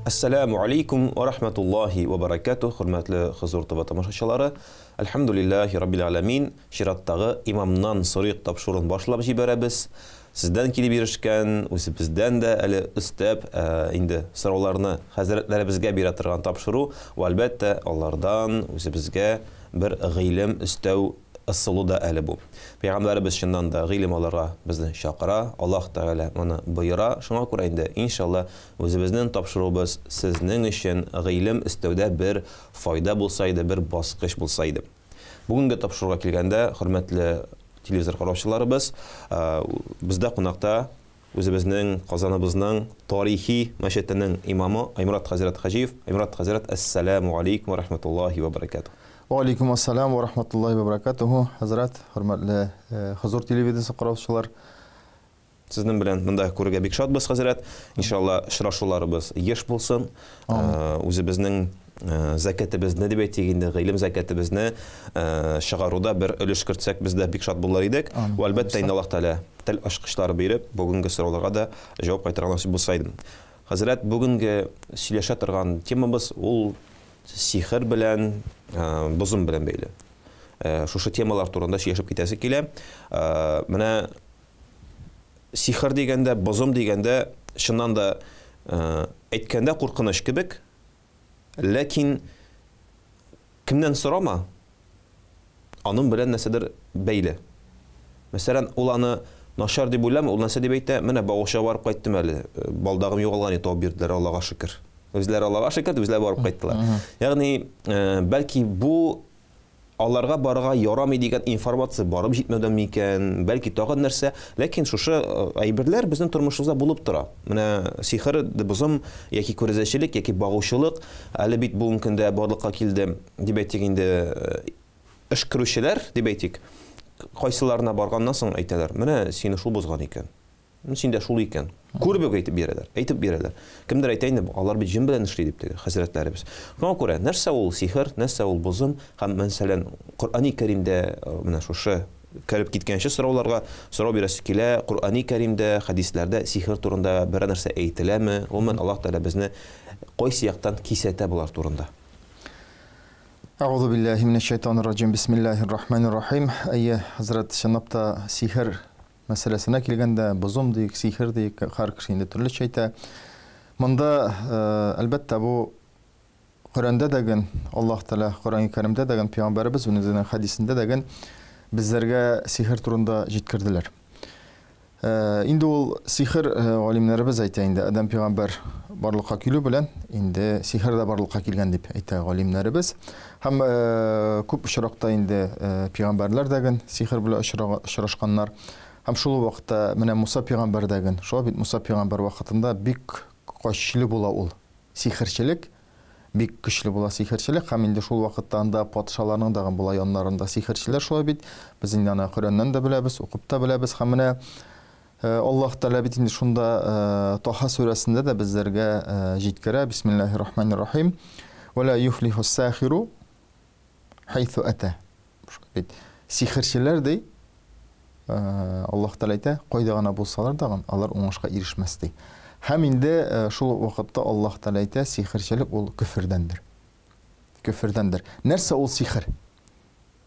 Assalamu alaikum wa rahmatullahi wa barakatuh. Hürmetli Huzur TV tamaşaçıları. Elhamdülillahi Rabbil alamin. Şirattагы имамнан сорык тапшырын башлап җибәрәбез. Сездән килеп ирешкән, үзебездән дә әле өстәп, инде сорауларны хәзрәтләребезгә бирә торган тапшыру, ва әлбәттә алардан үзебезгә бер гыйлем өстәү ысылу да әле бу. Пәйгамбәрбез шуннан да гыйлем аларга безне чакыра, Аллаһ Тәгалә моны боера. Шуңа күрә инде иншалла үзебезнең тапшыруыбыз сезнең өчен гыйлем өстәүдә бер файда булса иде, бер баскыч булса иде. Бүгенге тапшыруга килгәндә, хөрмәтле телевизор караучыларыбыз, бездә кунакта үзебезнең Казаныбызның тарихи мәчетенең имамы Аймурат хәзрәт Хаҗиев. Аймурат хәзрәт, ассаламу алейкум ва рахматуллаһи ва баракатуһ. Ва алейкум ассалам ва рахматуллаһи ва баракатуһ. Хәзрәт, хөрмәтле Хузур телевизиясе караучылар. Сезнең белән монда күрергә бик шатбыз, хәзрәт. Иншалла очрашуларыбыз еш булсын. Үзебезнең закатыбызны дип әйтик инде, гыйлем закатыбызны чыгаруда бер өлеш кертсәк, без дә бик шат булар идек. Ва әлбәттә инде Аллаһ Тәгалә тел ачкычлары биреп, бүгенге сорауларга да җавап кайтарган насыйп булса иде. Хәзрәт, бүгенге сөйләшә торган темабыз ул сихер белән, бозым белән бәйле. Шушы темалар турында сөйләшеп китәсе килә. Менә сихер дигәндә, бозым дигәндә, шуннан да әйткәндә куркыныч кебек, ләкин кемнән сорама, аның белән нәрсәдер бәйле. Мәсәлән, ул аны начар дип уйлама, ул нәрсә дип әйтә, менә багыша барып кайттым әле, балдагым югалган, табып бирделәр, Аллаһка шөкер. Үзләре Аллаһка шөкер, үзләре барып кайттылар. Ягъни, бәлки бу аларга барырга ярамый дигән информация барып җитмәүдән микән, бәлки тагын нәрсә, ләкин шушы әйберләр безнең тормышыбызда булып тора. Менә сихер, бозым, яки күрәзәчелек, яки багучылык, әле бит бүгенге көндә барлыкка килде, дип әйтик инде, эш күрүчеләр, дип әйтик, кайсыларына барганнан соң әйтәләр, менә сине шул бозган икән. Синдә шул икән. Күреп әйтеп бирәләр. Кемдер әйтә инде, алар бит җин белән эшли дип теге хәзрәтләребез. Шуңа күрә, нәрсә ул сихер, нәрсә ул бозым, һәм мәсәлән, Коръани Кәримдә менә шушы кирип киткәнче сорауларга сорау бирәсе килә, Коръани Кәримдә, хәдисләрдә сихер турында бер нәрсә әйтеләме? Гомумән Аллаһ Тәгалә безне кайсы яктан кисәтә булар турында? Аузу биллаһи минәш шайтанир раҗим. Бисмиллаһир рахманир рахим. Әйе, хәзрәт, шунапта сихер мәсьәләсенә килгәндә, бозым дик, сихер дик, һәр кеше инде төрлечә әйтә. Монда әлбәттә бу Коръәндә дәгән, Аллаһ Тәгалә Коръәни Кәримдә дәгән, пәйгамбәрбез үзенең хәдисендә дәгән безләргә сихер турында җиткерделәр. Инде ул сихер галимнәребез әйтә инде, Адәм пәйгамбәр барлыкка килү белән инде сихер дә барлыкка килгән дип әйтә галимнәребез. Һәм күп очракта инде пәйгамбәрләр дәгән сихер белән очрашканнар. Һәм шул вакытта менә Муса пәйгамбәр дәгән, шул бит Муса пәйгамбәр вакытында бик көчле була ул сихерчелек, бик көчле була сихерчелек. Һәм инде шул вакытта анда патшаларның дагы була яннарында сихерчеләр, шул бит без инде аны Коръәннән дә беләбез, укып та беләбез. Һәм менә Аллаһ Тәгалә бит инде шунда Таха сүрәсендә дә безләргә җиткерә. Бисмиллаһир рахманир рахим. Ва ла юфлиху ас-сахиру хайсу ата. Сихерчеләр ди Аллаһ Тәгалә әйтә, кайда гына булсалар да алар уңышка ирешмәс ди. Һәм инде шул вакытта Аллаһ Тәгалә әйтә, сихерчелек ул күфердәндер. Күфердәндер. Нәрсә ул сихер?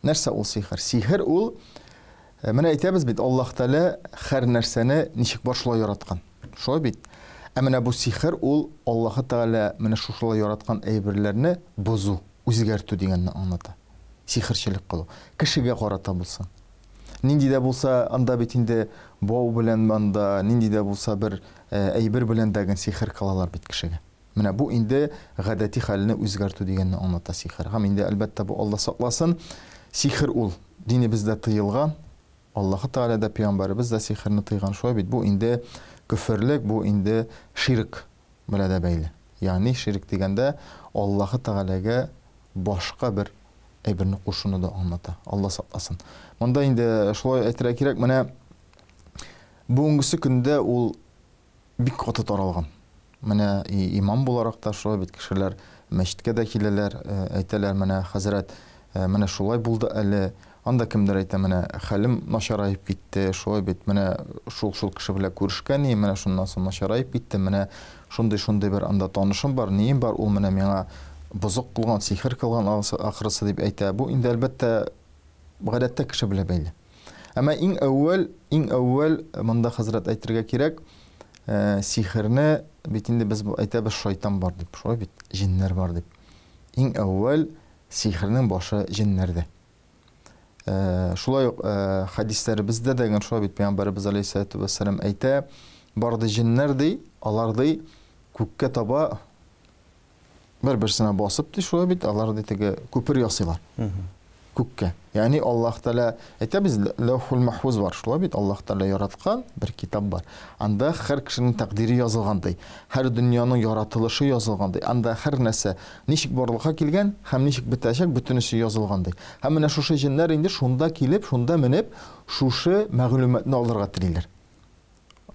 Нәрсә ул сихер? Сихер ул, менә әйтәбез бит, Аллаһ Тәгалә һәр нәрсәне ничек башлай яраткан. Шулай бит. Ә менә бу сихер ул Аллаһ Тәгалә менә шушылай яраткан әйберләрне бозу, үзгәртү дигәнне аңлата. Сихерчелек кылу. Кешегә карата булсын. Нинди дә булса, анда бит инде бау белән анда, нинди дә булса бер әйбер белән дәгән сихер кылалар бит кешегә. Менә бу инде гадәти хәлне үзгәртү дигәнне аңлата сихер. Һәм инде әлбәттә бу Алла сакласын. Сихер ул динебездә тыелган. Аллаһ Тәгалә дә пәйгамбәрбез дә сихерне тыйган, шулай бит. Бу инде күферлек, бу инде ширк белән дә бәйле. Ягъни ширк дигәндә Аллаһ Тәгаләгә башка бер әйберне кушуны да аңлата. Алла сакласын. Монда инде шулай әйтергә кирәк, менә бүгенге көндә ул бик каты таралган. Менә имам буларак та шулай бит кешеләр мәчеткә дә киләләр, әйтәләр, менә хәзрәт, менә шулай булды әле, Анда кемдер әйтә, менә хәлем начарайып китте, шулай бит, менә шул кеше белән күрешкән, менә шуннан соң начарайып китте, менә шундый бер анда танышым бар, нем бар, ул менә миңа бозык кылган, сихер кылган ахырысы дип әйтә. Бу инде әлбәттә гадәттә кеше белә бәйле. Әмма иң әүвәл монда хәзрәт әйтергә кирәк, сихерне бит инде без әйтәбез шайтан бар дип, шулай бит, җиннәр бар дип. Иң әүвәл сихернең башы җиннәрдә. Шулай ук хадисләребездә дә шулай бит, Пәйгамбәрбез алейһиссалату вассалам әйтә, барды җиннәр ди, алар ди күккә таба бер-берсенә басып ди, шулай бит, алар ди теге күпер ясыйлар. Күккә. Ягъни Аллаһ Тәала әйтәбез, Лаухул Махфуз бар, шулай бит, Аллаһ Тәала яраткан бер китап бар. Анда һәр кешенең тәкъдире язылгандай, һәр дөньяның яратылышы язылгандай, анда һәр нәрсә ничек барлыкка килгән һәм ничек бетәчәк, бөтенесе язылгандай. Һәм менә шушы җиннәр инде шунда килеп, шунда менеп, шушы мәгълүматны алырга телиләр.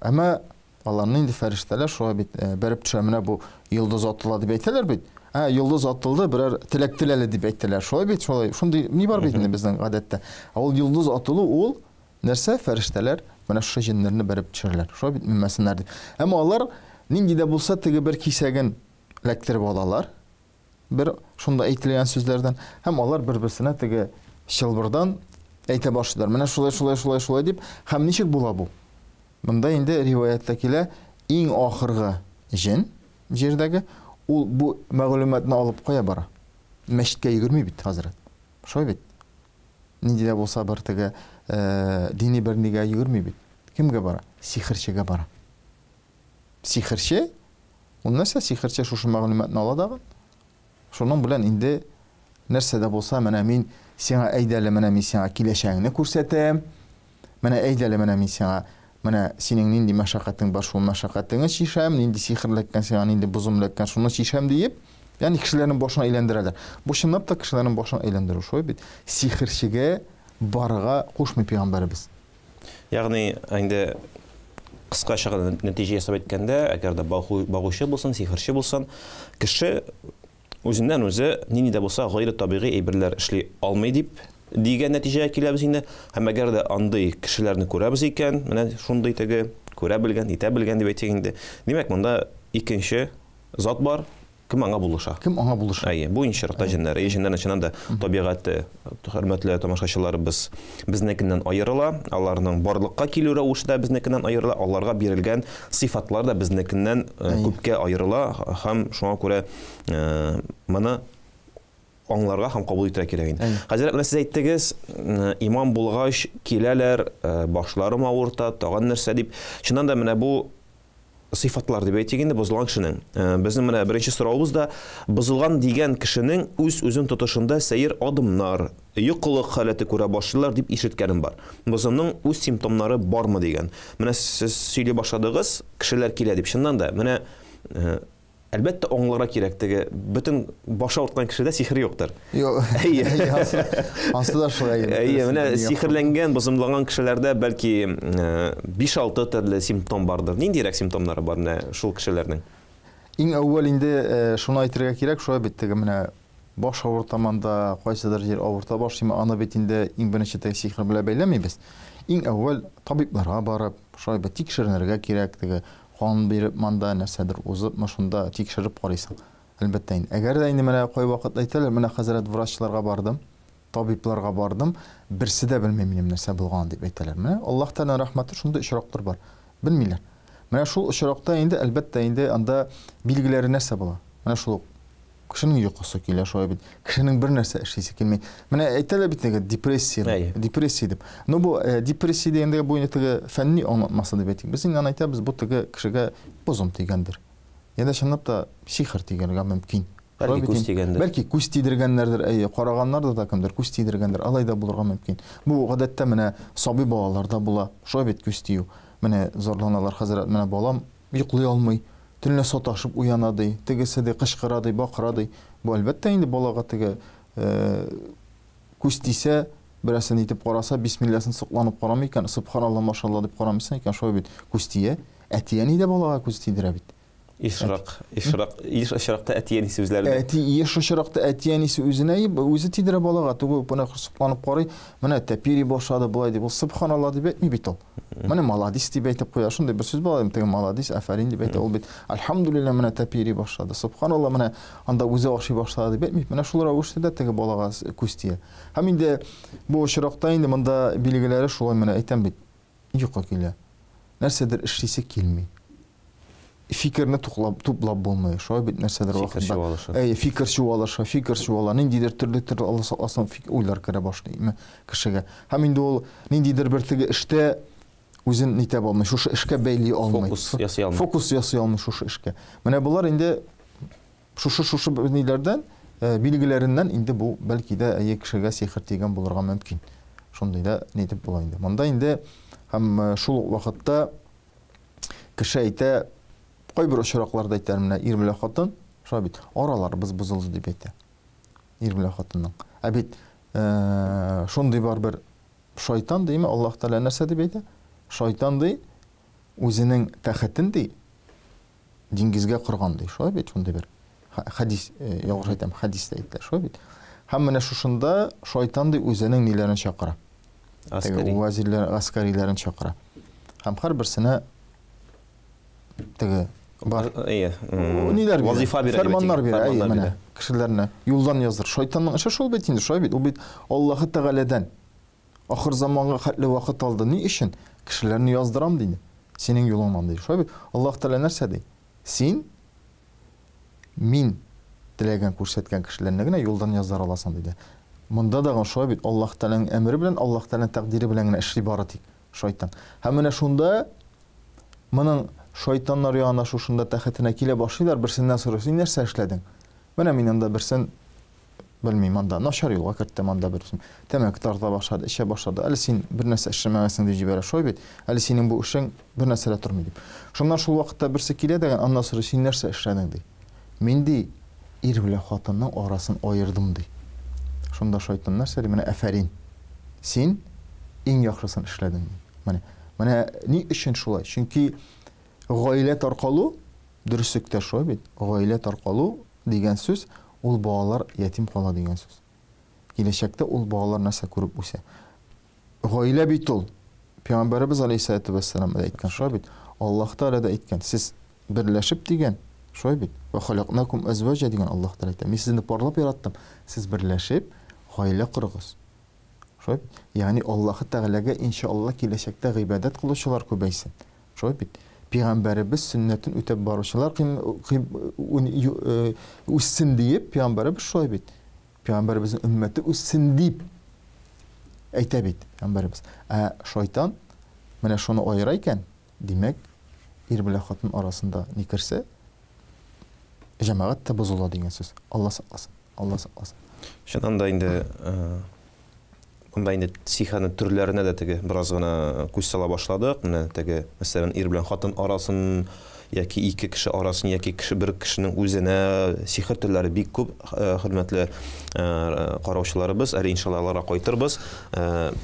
Әмма аларның инде фәрештәләр шулай бит, бәреп төшә, менә бу йолдыз атыла дип әйтәләр бит. Йолдыз атылды, берәр теләк теләле дип әйттеләр. Шулай бит, шулай. Шундый ни бар бит инде безнең гадәттә. Ул йолдыз атылу, ул нәрсә? Фәрештәләр менә шушы җиннәрне бәреп төшерләр. Шулай бит, мимәсеннәр дип. Әмма алар нинди дә булса теге бер кисәген ләктереп алалар. Бер шунда әйтелгән сүзләрдән, һәм алар бер-берсенә теге чылбырдан әйтә башлыйлар. Менә шулай дип, һәм ничек була бу? Монда инде риваятта килә, иң ахыргы җин җирдәге ул бу мәгълүматны алып кая бара? Мәчеткә йөгерми бит хәзрәт. Шулай бит. Нинди дә булса бер теге дини бер нигә йөгерми бит. Кемгә бара? Сихерчегә бара. Сихерче? Ул нәрсә сихерче шушы мәгълүматны ала дагы? Шуның белән инде нәрсә дә булса, менә мин сиңа әйдәле, менә мин сиңа киләчәгеңне күрсәтәм. Менә әйдәле, менә мин сиңа менә синең нинди мәшәкатең бар, шул мәшәкатеңне чишәм, нинди сихерләккән сиңа, нинди бозымләккән, шуны чишәм диеп, ягъни кешеләрнең башына әйләндерәләр. Бу чынлап та кешеләрнең башына әйләндерү шулай бит. Сихерчегә барырга кушмый Пәйгамбәрбез. Ягъни инде кыскача нәтиҗә ясап әйткәндә, әгәр дә багучы булсын, сихерче булсын, кеше үзеннән үзе нинди дә булса гайры табигый әйберләр эшли алмый дип дигән нәтиҗәгә киләбез инде. Һәм әгәр дә андый кешеләрне күрәбез икән, менә шундый теге күрә белгән, итә белгән дип әйтик инде. Димәк, монда икенче зат бар, кем аңа булыша. Кем аңа булыша? Бу инширата җиннәр. Җиннәрнең чынында табигате, хөрмәтле тамашачыларыбыз, безнекеннән аерыла, аларның барлыкка килү рәвеше дә безнекеннән аерыла, аларга бирелгән сыйфатлар да безнекеннән күпкә аерыла, һәм шуңа күрә моны аңларга һәм кабул итәргә кирәк инде. Хәзрәт, менә сез әйттегез, имам булгач киләләр, башларым авырта, тагын нәрсә дип. Чыннан да менә бу сыйфатлар дип әйтик инде бозылган кешенең. Безнең менә беренче сораубыз да бозылган дигән кешенең үзен тотышында сәер адымнар, йокылык халәте күрә башлыйлар дип ишеткәнем бар. Бозымның үз симптомнары бармы дигән. Менә сез сөйли башладыгыз, кешеләр килә дип. Чыннан да менә әлбәттә аңларга кирәк, теге бөтен башы авырткан кешедә сихер юктыр. Юк. Аслыда шулай. Менә сихерләнгән, бозымлаган кешеләрдә бәлки 5-6 төрле симптом бардыр. Ниндирәк симптомнары бар менә шул кешеләрнең? Иң әүвәл инде шуны әйтергә кирәк, шулай бит теге менә баш авыртаманда, кайсыдыр җир авырта башлыймы, аны бит инде иң беренче теге сихер белән бәйләмибез. Иң әүвәл табибларга барып, шулай бит тикшеренергә кирәк, теге қан биреп, манда нәрсәдер узыпмы, шунда тикшереп карыйсың. Әлбәттә инде. Әгәр дә инде менә кай вакыт әйтәләр, менә хәзрәт врачларга бардым, табибларга бардым, берсе дә белмим минем нәрсә булган дип әйтәләр. Менә Аллаһ Тәала рәхмәте шунда очрактыр бар. Белмиләр. Менә шул очракта инде әлбәттә инде анда билгеләре нәрсә була. Менә шул кешенең йокысы килә, шулай бит. Кешенең бер нәрсә эшлисе килмәй. Менә әйтәләр бит теге депрессия дип. Ну бу депрессия дигәндә бу инде теге фәнни аңлатмасы дип әйтик. Без инде әйтәбез, бу теге кешегә бозым тигәндер. Яда чынлап та сихер тигәргә мөмкин. Бәлки күз тидергәннәрдер, караганнар да кемдер күз тидергәндер, алай да булырга мөмкин. Бу гадәттә менә сабый балаларда була, шулай бит күз тию. Менә зарланалар хәзрәт, менә балам йоклый алмый, төнлә саташып уяна ди, тегесе дә кычкыра ди, бакыра ди. Бу әлбәттә инде балага теге күз тисә, берәсен итеп караса, бисмилласын сыкланып карамый икән, субханалла, машалла дип карамыйсың икән, шулай бит күз тия. Әтияни дә балага күз тидерә бит. ишракта әтияни сүзләрне. Ишракта әтияни сүзенә үзе тидерә балага түгел, буны хысыкланып карый. Менә тәпири башлады булай дип, субханалла дип әйтми бит ул. Менә маладис дип әйтеп куя, шундый бер сүз бар, теге маладис, афарин дип әйтә ул бит. Алхамдулилла менә тәпири башлады. Субханалла менә анда үзе ашый башлады дип әйтми. Менә шулар авышты да теге балага күстия. Һәм инде бу ишракта инде монда билгеләре шулай менә әйтәм бит. Юкка килә. Нәрсәдер эшлисе килми. Фикерне туплап булмый. Шулай бит нәрсәдер вакытта. Фикер чуалыша, ниндидер төрле асын уйлар керә башлый кешегә. Һәм инде ул ниндидер бер теге эштә үзен нитә алмый, шушы эшкә бәйли алмый. Фокус ясый алмый шушы эшкә. Менә булар инде шушы ниләрдән, билгеләреннән инде бу бәлки дә кешегә сихер тигән булырга мөмкин. Шундый да нитеп була инде. Монда инде һәм шул вакытта кеше әйтә, кайбер очракларда әйтәр, менә ир белән хатын, шулай бит, араларыбыз бозылды дип әйтә. Ир белән хатынның. Ә бит шундый бар бер шайтан димме, Аллаһ Тәгалә нәрсә дип әйтә? Шайтан ди үзенең тәхетен ди диңгезгә корган ди. Шулай бит, шундый бер хадис, ялгыш әйтәм, хадистә әйтелә, шулай бит. Һәм менә шушында шайтан ди үзенең ниләрен чакыра. Теге вазирләр, аскариләрен чакыра. Һәм һәрберсенә теге бар. Ниләр вазифа бирә, фәрманнар бирә, менә кешеләрне юлдан яздыр. Шайтанның эше шул бит инде, шулай бит. Ул бит Аллаһ Тәгаләдән ахыр заманга хәтле вакыт алды. Ни өчен? Кешеләрне яздырам диде. Синең юлыңнан диде. Шулай бит. Аллаһ Тәгалә нәрсә ди? Син мин теләгән күрсәткән кешеләрне генә юлдан яздыра аласың диде. Монда да шулай бит. Аллаһ Тәгаләнең әмере белән, Аллаһ Тәгаләнең тәкъдире белән генә эшли бара тик шайтан. Һәм менә шунда моның шайтаннар янына шушында тәхетенә килә башлыйлар, берсеннән сорый, син нәрсә эшләдең? Менә мин анда берсен белмим, анда начар юлга киттем, анда берсен тәмәке тарта башлады, эшә башлады. Әле син бер нәрсә эшләмәгәнсең дип җибәрә, шулай бит. Әле синең бу эшең бер нәрсәдә тормый дип. Шуннан шул вакытта берсе килә дигән, аннан сорый, син нәрсә эшләдең ди. Мин ди ир белән хатынның арасын аердым ди. Шунда шайтан нәрсә ди? Менә афарин. Син иң яхшысын эшләдең ди. Менә ни өчен шулай? Чөнки гаилә таркалу дөреслектә шулай бит. Гаилә таркалу дигән сүз ул балалар ятим кала дигән сүз. Киләчәктә ул балалар нәрсә күреп үсә. Гаилә бит ул. Пәйгамбәрбез алейһиссалату вассалам әйткән шулай бит. Аллаһ Тәгалә дә әйткән, сез берләшеп дигән шулай бит. Ва халакнакум азваҗа дигән Аллаһ Тәгалә әйтә. Мин сезне парлап яраттым. Сез берләшеп гаилә корыгыз. Шулай бит. Ягъни Аллаһ Тәгаләгә иншаалла киләчәктә гыйбадат кылучылар күбәйсен. Шулай бит. Пәйгамбәрбез сөннәтен үтәп баручылар үссен дип, пәйгамбәрбез шулай бит. Пәйгамбәрбезнең өммәте үссен дип әйтә бит пәйгамбәрбез. Ә шайтан менә шуны аера икән, димәк, ир белән хатын арасында ни керсә, җәмәгать тә бозыла дигән сүз. Алла сакласын. Алла сакласын. Шуннан да инде Монда инде сихерның төрләренә дә теге бераз гына күз сала башладык. Менә теге мәсәлән ир белән хатын арасын, яки ике кеше арасын, яки бер кешенең үзенә сихер төрләре бик күп, хөрмәтле караучыларыбыз. Әле иншалла аларга кайтырбыз.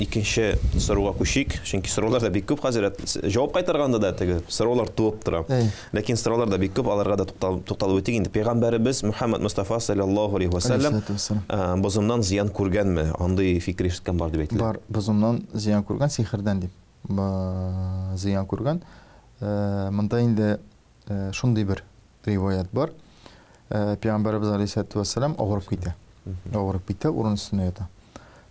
Икенче соруга күчик, чөнки сораулар да бик күп хәзер. Җавап кайтарганда да теге сораулар туып тора. Ләкин сораулар да бик күп, аларга да тукталып үтик. Инде пәйгамбәрбез Мөхәммәд Мустафа саллаллаһу алейһи ва саллям бозымнан зыян күргәнме? Андый фикер ишеткән бар дип әйтелә. Бар, бозымнан зыян күргән, сихердән дип. Зыян күргән. Монда инде шундый бер риваят бар. Пәйгамбәрбез алейһиссалату вассалам авырып китә. Авырып китә, урын өстенә ята.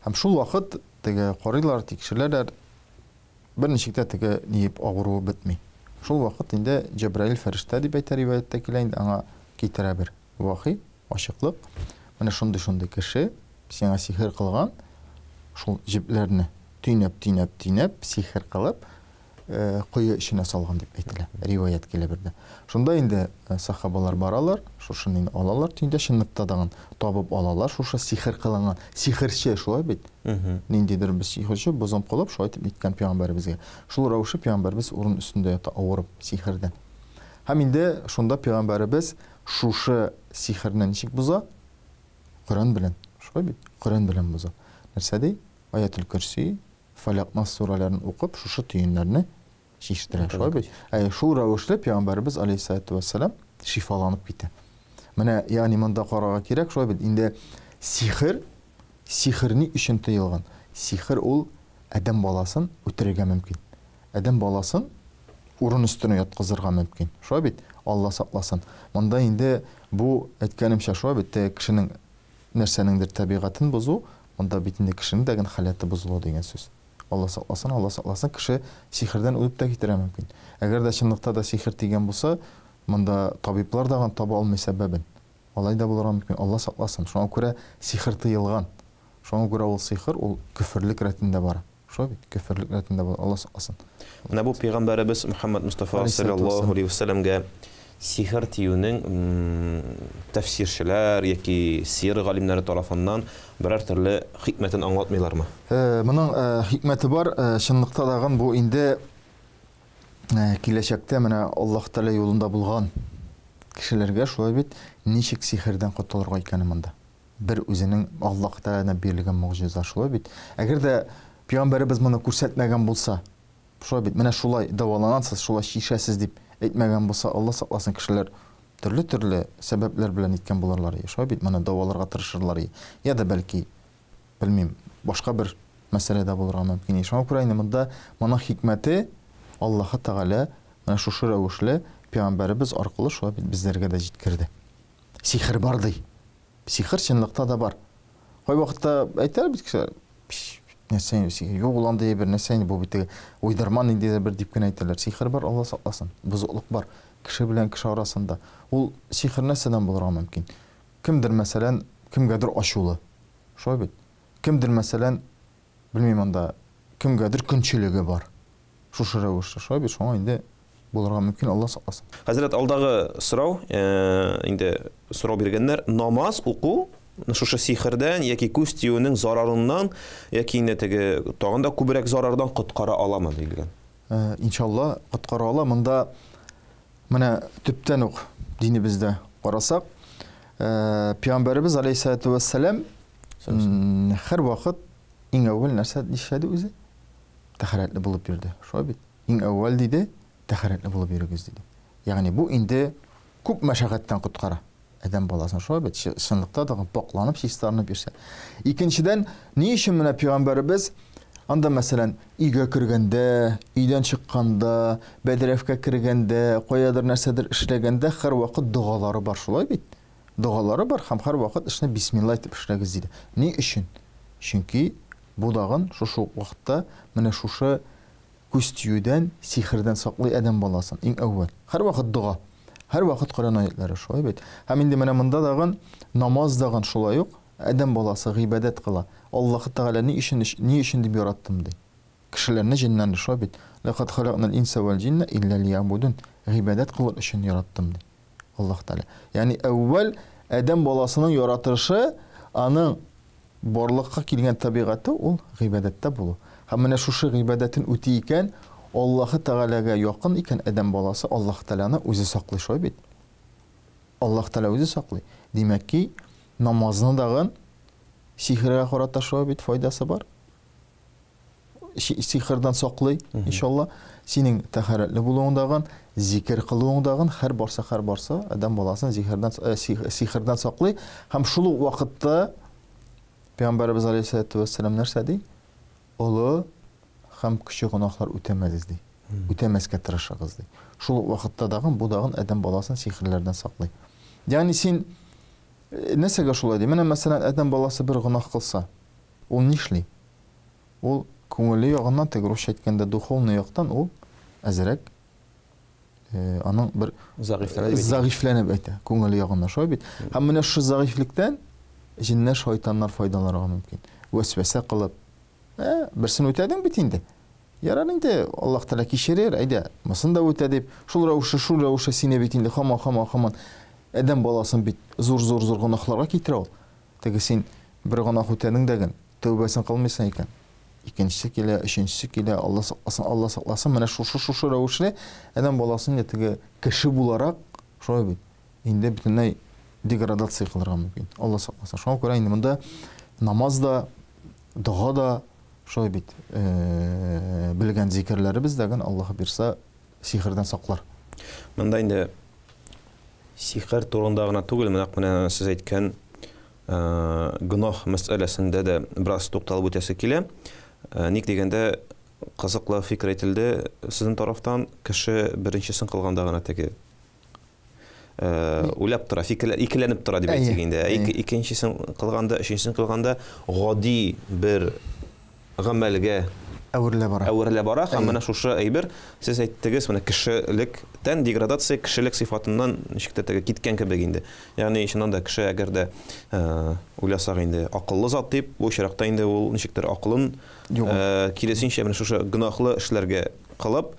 Һәм шул вакыт теге карыйлар, тикшерләр бер ничектә теге ниеп авыру бетми. Шул вакыт инде Җәбраил фәрештә дип әйтә риваяттә килә, инде аңа китерә бер вахи, ачыклык. Менә шундый кеше сиңа сихер кылган, шул җипләрне тинәп сихер кылып куе эченә салган дип әйтелә. Риваят килә бердә. Шунда инде сахабалар баралар, шушыны инде алалар, тиндә чынлыкта дагын табып алалар, шушы сихер кылган, сихерче шулай бит. Ниндидер бер сихерче бозом кылып, шулай дип әйткән пәйгамбәрбезгә. Шул рәвешле пәйгамбәрбез урын өстендә ята, авырып сихердән. Һәм инде шунда пәйгамбәрбез шушы сихерне ничек боза? Коръан белән. Шулай бит. Коръан белән боза. Нәрсә ди? Аятул Курси, Фалак, Нас сураларын укып, шушы төеннәрне шиштирә. Шулай бит. Шул рәвешле пәйгамбәрбез алейһиссалату вассалам шифаланып китә. Менә ягъни монда карарга кирәк, шулай бит. Инде сихер ни өчен тыелган? Сихер ул адәм баласын үтерергә мөмкин. Адәм баласын урын өстенә яткызырга мөмкин. Шулай бит. Алла сакласын. Монда инде бу әйткәнемчә шулай бит, кешенең нәрсәнеңдер табигатын бозу, монда бит инде кешенең дәгән халаты бозулу дигән сүз. Алла сакласын, кеше сихердән үлеп тә китәргә мөмкин. Әгәр дә чынлыкта да сихер тигән булса, монда табиблар да таба алмый сәбәбен. Алай да булырга мөмкин. Алла сакласын. Шуңа күрә сихер тыелган. Шуңа күрә ул сихер ул күфрлек рәтендә бара. Шулай бит, күфрлек рәтендә бара. Алла сакласын. Менә бу пәйгамбәрбез Мөхәммәд Мустафа саллаллаһу алейхи ва сәлләмгә сихер тиюнең тәфсирчеләр яки сир галимнәре тарафыннан берәр төрле хикмәтен аңлатмыйлармы? Моның хикмәте бар. Чынлыкта дагын бу инде киләчәктә менә Аллаһ Тәгалә юлында булган кешеләргә шулай бит ничек сихердән котылырга икәнен монда. Бер үзенең Аллаһ Тәгаләне бирелгән муҗиза шулай бит. Әгәр дә пәйгамбәрбез моны күрсәтмәгән булса, шулай бит, менә шулай дәваланасыз, шулай шишәсез дип әйтмәгән булса, Алла сакласын, кешеләр төрле сәбәпләр белән иткән булырлар. Шулай бит, моны дәваларга тырышырлар. Я да бәлки, белмим, башка бер мәсьәләдә булырга мөмкин. Шуңа күрә инде монда моның хикмәте Аллаһ Тәгалә менә шушы рәвешле пәйгамбәрбез аркылы шулай бит безләргә дә җиткерде. Сихер бар ди. Сихер чынлыкта да бар. Кай вакытта әйтәләр бит кешеләр, нәрсәне сихер юк улан дия бер нәрсәне бу бит уйдырман инде бер дип кенә әйтәләр. Сихер бар, Алла сакласын. Бузыклык бар. Кеше белән кеше арасында. Ул сихер нәрсәдән булырга мөмкин? Кемдер мәсәлән, кемгәдер ачулы. Шулай бит. Кемдер мәсәлән, белмим анда, кемгәдер көнчелеге бар. Шушы рәвештә шулай бит, шуңа инде булырга мөмкин, Алла сакласын. Хәзрәт, алдагы сорау, инде сорау биргәннәр, намаз уку шушы сихердән яки күз тиюнең зарарыннан яки инде теге тагын да күбрәк зарардан коткара аламы дигән. Иншалла коткара ала. Монда менә төптән ук динебездә карасак, пәйгамбәрбез алейһиссалату вассалам һәр вакыт иң әүвәл нәрсә дишәде үзе? Тәһарәтле булып бирде. Шулай бит. Иң әүвәл диде, тәһарәтле булып бирегез диде. Ягъни бу инде күп мәшәкатьтән коткара адәм баласын. Шулай бит, чынлыкта да пакланып, чистарынып бирсә. Икенчедән, ни өчен менә пәйгамбәрбез анда мәсәлән өйгә кергәндә, өйдән чыкканда, бәдрәфкә кергәндә, каядыр нәрсәдер эшләгәндә һәр вакыт дугалары бар, шулай бит. Дугалары бар һәм һәр вакыт эшне бисмилла әйтеп эшләгез диде. Ни өчен? Чөнки бу дагын шушы вакытта менә шушы күз тиюдән, сихердән саклый адәм баласын. Иң әүвәл һәр вакыт дуга, һәр вакыт Коръән аятлары, шулай бит. Һәм инде менә монда дагын намаз дагын шулай ук адәм баласы гыйбадәт кыла. Аллаһ Тәгалә ни өчен дип яраттым ди. Кешеләрне, җиннәрне шулай бит. Лaqad халакнал инса вал җинна илля лиябудун. Гыйбадәт кылыр өчен яраттым ди. Аллаһ Тәгалә. Ягъни әүвәл адәм баласының яратылышы, аның барлыкка килгән табигаты ул гыйбадәттә булу. Һәм менә шушы гыйбадәтен үти икән, Аллаһ Тәгаләгә якын икән адәм баласы, Аллаһ Тәгаләне үзе саклый, шулай бит. Аллаһ Тәгалә үзе саклый. Димәк ки, намазны дагын сихергә карата шулай бит файдасы бар. Сихердән саклый, иншалла. Синең тәһарәтле булуың дагын, зикр кылуың дагын һәр барса адәм баласын сихердән саклый. Һәм шул вакытта Пәйгамбәрбез алейһиссалату вассалам нәрсә ди? Олы һәм кече гөнаһлар үтәмәгез ди. Үтәмәскә тырышыгыз ди. Шул вакытта дагын бу дагын адәм баласын сихерләрдән саклый. Ягъни син нәрсәгә шулай ди? Менә мәсәлән адәм баласы бер гөнаһ кылса, ул нишли? Ул күңеле ягыннан тегрүш әйткәндә духовный яктан ул әзрәк аның бер загыйфләнеп әйтә, күңеле ягыннан шулай бит. Һәм менә шу загыйфлектән җиннәр, шайтаннар файдаланырга мөмкин. Вәсвәсә кылып, берсен үтәдең бит инде. Ярар инде, Аллаһ Тәгалә кичерер, әйдә, мосын да үтә дип, шул рәвешле сине бит инде һаман адәм баласын бит зур гөнаһларга китерә ул. Теге син бер гөнаһ үтәдең дәген, тәүбәсен кылмыйсың икән. Икенчесе килә, өченчесе килә, Алла сакласын, менә шушы рәвешле адәм баласын теге кеше буларак, шулай бит. Инде бөтенләй деградация кылырга мөмкин. Алла сакласын. Шуңа күрә инде монда намаз да, дуга да, шулай бит, белгән зикрләребез дәген Аллаһ бирсә сихердән саклар. Монда инде Сихер турында гына түгел, менә сез әйткән гөнаһ мәсьәләсендә дә бераз тукталып үтәсе килә. Ник дигәндә кызыклы фикер әйтелде сезнең тарафтан, кеше беренчесен кылганда гына теге уйлап тора, икеләнеп тора дип әйтик инде. Икенчесен кылганда, өченчесен кылганда гади бер гамәлгә әверелә бара. Һәм менә шушы әйбер сез әйттегез, менә кешелектән деградация кешелек сыйфатыннан ничектер теге киткән кебек инде. Ягъни чыннан да кеше әгәр дә уйласак инде акыллы зат дип, бу чиракта инде ул ничектер акылын киресенчә менә шушы гөнаһлы эшләргә кылып,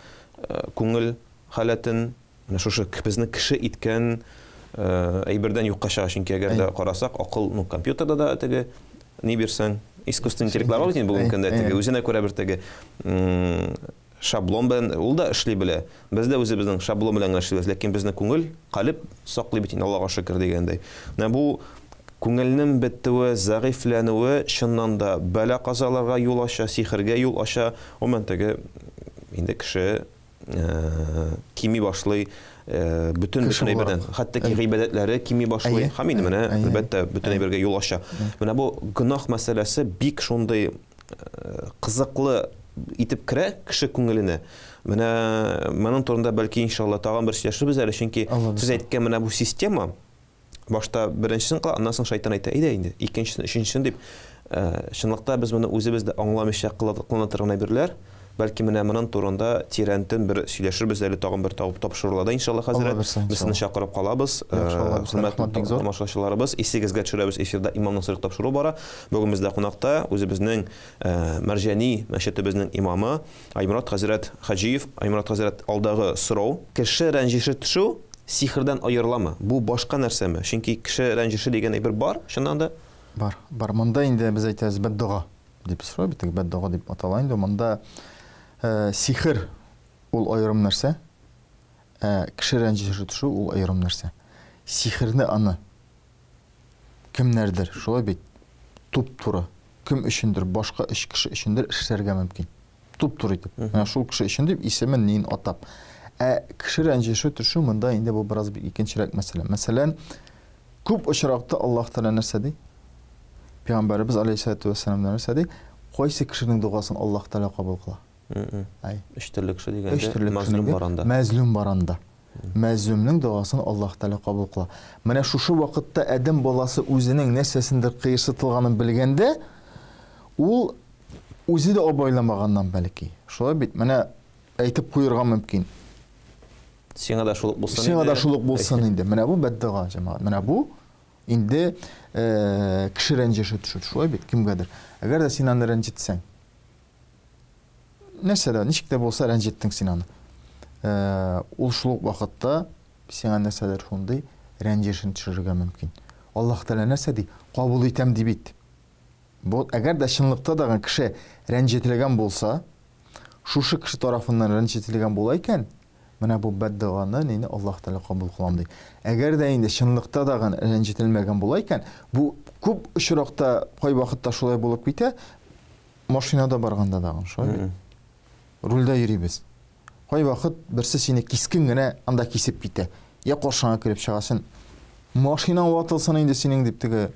күңел халатын менә шушы безне кеше иткән әйбердән юкка чыга. Чөнки әгәр дә карасак, акыл компьютерда да теге ни бирсәң, искусственный интеллектлар бар икән бүген көндә, теге үзенә күрә бер теге шаблон белән ул да эшли белә. Без дә үзебезнең шаблон белән эшлибез, ләкин безне күңел калып саклый бит инде, Аллаһка шөкер дигәндәй. Менә бу күңелнең бетүе, зәгыйфләнүе чыннан да бәла казаларга юл ача, сихергә юл ача. Оман теге инде кеше кими башлый, бүтән әйбердән, хәтта ки гыйбадәтләре кими башлый. Һәм инде менә әлбәттә бүтән әйбергә юл ача. Менә бу гөнаһ мәсьәләсе бик шундый кызыклы итеп керә кеше күңеленә. Менә моның турында бәлки иншалла тагын бер сөйләшербез әле, чөнки сез әйткән менә бу система башта беренчесен кыла, аннан соң шайтан әйтә, әйдә инде, икенчесен, өченчесен дип. Чынлыкта без моны үзебез дә аңламыйча кылына торган әйберләр. Бәлки менә моның турында тирәнтен бер сөйләшербез әле, тагын бер тапшыруларда иншалла хәзрәт. Без сезне чакырып калабыз. Хөрмәтле тамашачыларыбыз, исегезгә төшерәбез, эфирда имамның сырык тапшыру бара. Бүген бездә кунакта үзебезнең Мәрҗани мәчетебезнең имамы Аймурат хәзрәт Хаҗиев. Аймурат хәзрәт, алдагы сорау: кеше рәнҗеше төшү сихердән аерыламы? Бу башка нәрсәме? Чөнки кеше рәнҗеше дигән әйбер бар, чыннан да? Бар. Монда инде без әйтәбез бәддуга дип сорау, бит бәддуга дип атала инде. Монда сихер ул аерым нәрсә, кеше рәнҗеше төшү ул аерым нәрсә. Сихерне аны кемнәрдер, шулай бит, туп-туры кем өчендер, башка эш кеше өчендер эшләргә мөмкин. Туп-туры итеп. Менә шул кеше өчен дип исемен нин атап. Кеше рәнҗеше төшү монда инде бу бераз икенчерәк мәсьәлә. Мәсәлән, күп очракта Аллаһ Тәгалә нәрсә ди? Пәйгамбәрбез алейһиссалату вассалам нәрсә ди? Кайсы кешенең дугасын Аллаһ Тәгалә кабул кыла? Өч төрле кеше дигәндә мазлум баранда. Мазлум баранда. Мазлумның дугасын Аллаһ Тәгалә кабул кыла. Менә шушы вакытта Адәм баласы үзенең нәрсәсендер кыйшытылганын белгәндә, ул үзе дә абайламаганнан бәлки. Шулай бит, менә әйтеп куярга мөмкин. Сиңа да шулык булсын. Сиңа да шулык булсын инде. Менә бу бәддуга җәмәгать. Менә бу инде кеше рәнҗеше төшү, шулай бит, кемгәдер. Әгәр дә син аны рәнҗетсәң, нәрсәдә, ничек тә булса рәнҗеттең син аны. Ул шул вакытта сиңа нәрсәдер шундый рәнҗешен төшерергә мөмкин. Аллаһ Тәгалә нәрсә ди? Кабул итәм дип бит. Бу әгәр дә чынлыкта да кеше рәнҗетелгән булса, шушы кеше тарафыннан рәнҗетелгән була икән, менә бу бәддуганы инде Аллаһ Тәгалә кабул кылам ди. Әгәр дә инде чынлыкта да рәнҗетелмәгән була икән, бу күп очракта кай вакытта шулай булып китә, машинада барганда да шулай. Рульдә йөрибез. Кай вакыт берсе сине кискен генә анда кисеп китә. Я кошаңа кирип чыгасың. Машина ватылсын инде синең дип теге